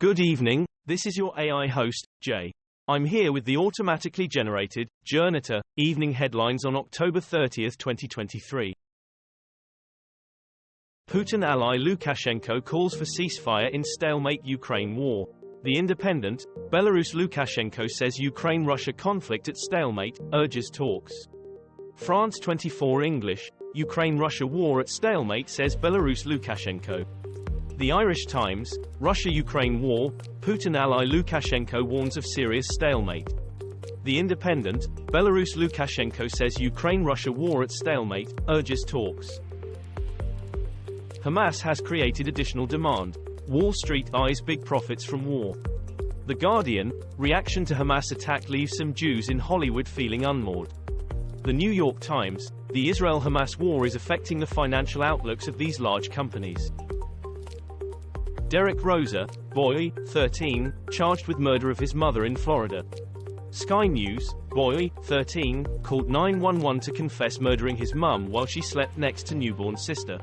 Good evening, this is your AI host, Jay. I'm here with the automatically generated, Journato, evening headlines on October 30, 2023. Putin ally Lukashenko calls for ceasefire in stalemate Ukraine war. The Independent, Belarus Lukashenko says Ukraine-Russia conflict at stalemate, urges talks. France 24 English, Ukraine-Russia war at stalemate says Belarus Lukashenko. The Irish Times, Russia-Ukraine war, Putin ally Lukashenko warns of serious stalemate. The Independent, Belarus Lukashenko says Ukraine-Russia war at stalemate, urges talks. Hamas has created additional demand. Wall Street eyes big profits from war. The Guardian, reaction to Hamas attack leaves some Jews in Hollywood feeling unmoored. The New York Times, the Israel-Hamas war is affecting the financial outlooks of these large companies. Derek Rosa, boy, 13, charged with murder of his mother in Florida. Sky News, boy, 13, called 911 to confess murdering his mum while she slept next to newborn sister.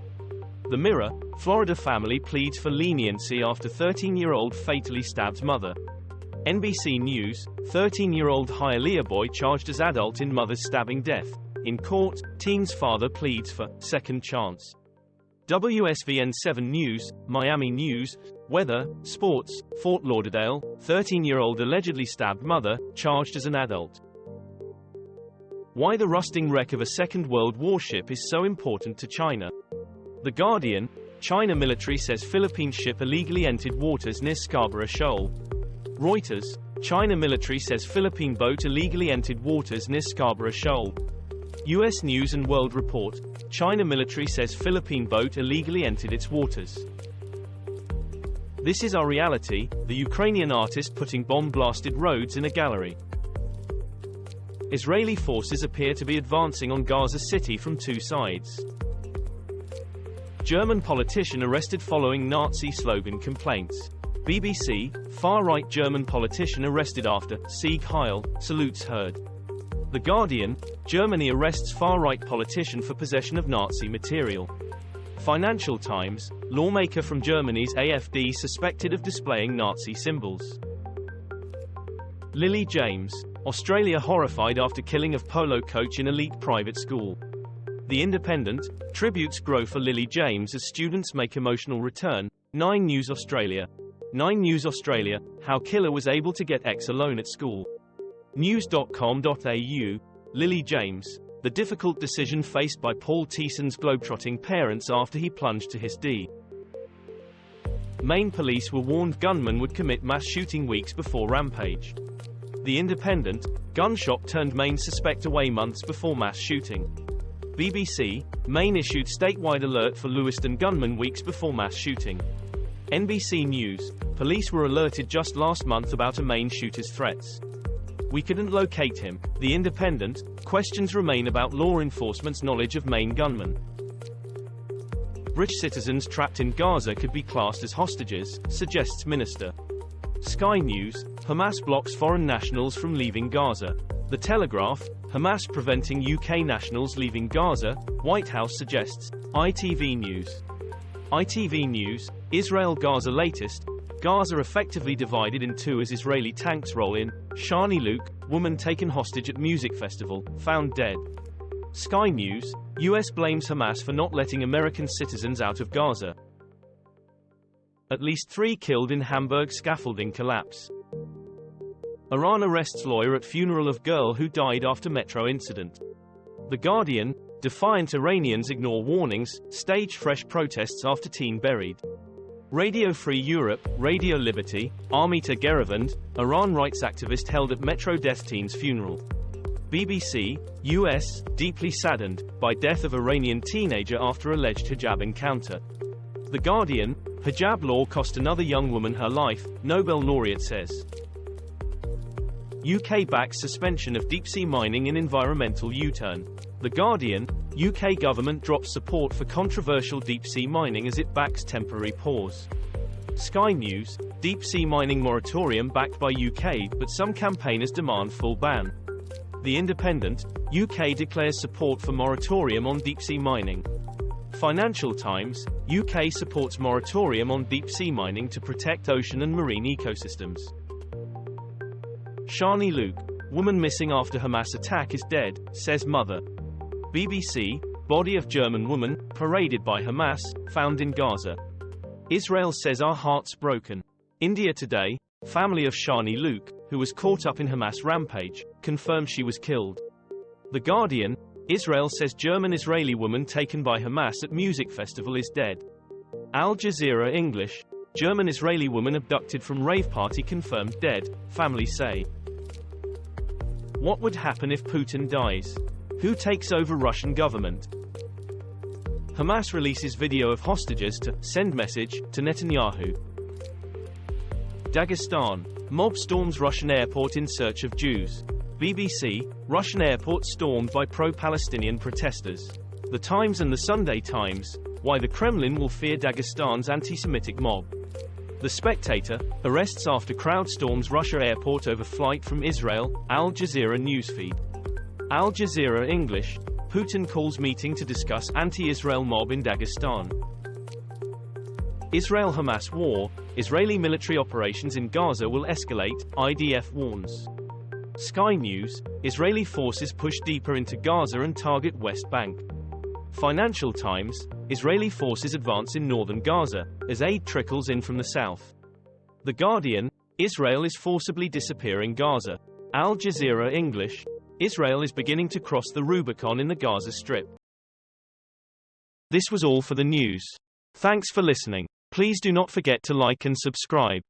The Mirror, Florida family pleads for leniency after 13-year-old fatally stabbed mother. NBC News, 13-year-old Hialeah boy charged as adult in mother's stabbing death. In court, teen's father pleads for second chance. WSVN 7 News, Miami News, weather, sports, Fort Lauderdale, 13-year-old allegedly stabbed mother, charged as an adult. Why the rusting wreck of a Second World War ship is so important to China. The Guardian, China military says Philippine ship illegally entered waters near Scarborough Shoal. Reuters, China military says Philippine boat illegally entered waters near Scarborough Shoal. U.S. News and World Report, China military says Philippine boat illegally entered its waters. This is our reality, the Ukrainian artist putting bomb-blasted roads in a gallery. Israeli forces appear to be advancing on Gaza City from two sides. German politician arrested following Nazi slogan complaints. BBC, far-right German politician arrested after Sieg Heil salutes heard. The Guardian, Germany arrests far-right politician for possession of Nazi material. Financial Times, lawmaker from Germany's AfD suspected of displaying Nazi symbols. Lily James, Australia horrified after killing of polo coach in elite private school. The Independent, tributes grow for Lily James as students make emotional return. 9 News Australia. 9 News Australia, how killer was able to get ex alone at school. News.com.au, Lily James, the difficult decision faced by Paul Thiessen's globetrotting parents after he plunged to his D. Maine police were warned gunmen would commit mass shooting weeks before rampage. The Independent, gun shop turned Maine suspect away months before mass shooting. BBC, Maine issued statewide alert for Lewiston gunman weeks before mass shooting. NBC News, police were alerted just last month about a Maine shooter's threats. We couldn't locate him. The Independent, questions remain about law enforcement's knowledge of Maine gunmen. British citizens trapped in Gaza could be classed as hostages, suggests minister. Sky News, Hamas blocks foreign nationals from leaving Gaza. The Telegraph, Hamas preventing UK nationals leaving Gaza, White House suggests. ITV News. ITV News, Israel-Gaza latest, Gaza effectively divided in two as Israeli tanks roll in. Shani Louk, woman taken hostage at music festival, found dead. Sky News, US blames Hamas for not letting American citizens out of Gaza. At least 3 killed in Hamburg scaffolding collapse. Iran arrests lawyer at funeral of girl who died after metro incident. The Guardian, defiant Iranians ignore warnings, stage fresh protests after teen buried. Radio Free Europe, Radio Liberty, Armita Gerevand, Iran rights activist held at Metro death teen's funeral. BBC, US, deeply saddened by death of Iranian teenager after alleged hijab encounter. The Guardian, hijab law cost another young woman her life, Nobel laureate says. UK backs suspension of deep-sea mining in environmental U-turn. The Guardian, UK government drops support for controversial deep-sea mining as it backs temporary pause. Sky News, deep-sea mining moratorium backed by UK, but some campaigners demand full ban. The Independent, UK declares support for moratorium on deep-sea mining. Financial Times, UK supports moratorium on deep-sea mining to protect ocean and marine ecosystems. Shani Louk, woman missing after Hamas attack is dead, says mother. BBC, body of German woman, paraded by Hamas, found in Gaza. Israel says our hearts broken. India Today, family of Shani Louk, who was caught up in Hamas rampage, confirmed she was killed. The Guardian, Israel says German-Israeli woman taken by Hamas at music festival is dead. Al Jazeera English, German-Israeli woman abducted from rave party confirmed dead, family say. What would happen if Putin dies? Who takes over Russian government? Hamas releases video of hostages to send message to Netanyahu. Dagestan, mob storms Russian airport in search of Jews. BBC, Russian airport stormed by pro-Palestinian protesters. The Times and the Sunday Times, why the Kremlin will fear Dagestan's anti-Semitic mob. The Spectator, arrests after crowd storms Russia airport over flight from Israel. Al Jazeera newsfeed. Al Jazeera English, Putin calls meeting to discuss anti-Israel mob in Dagestan. Israel-Hamas war, Israeli military operations in Gaza will escalate, IDF warns. Sky News, Israeli forces push deeper into Gaza and target West Bank. Financial Times, Israeli forces advance in northern Gaza, as aid trickles in from the south. The Guardian, Israel is forcibly disappearing Gaza. Al Jazeera English, Israel is beginning to cross the Rubicon in the Gaza Strip. This was all for the news. Thanks for listening. Please do not forget to like and subscribe.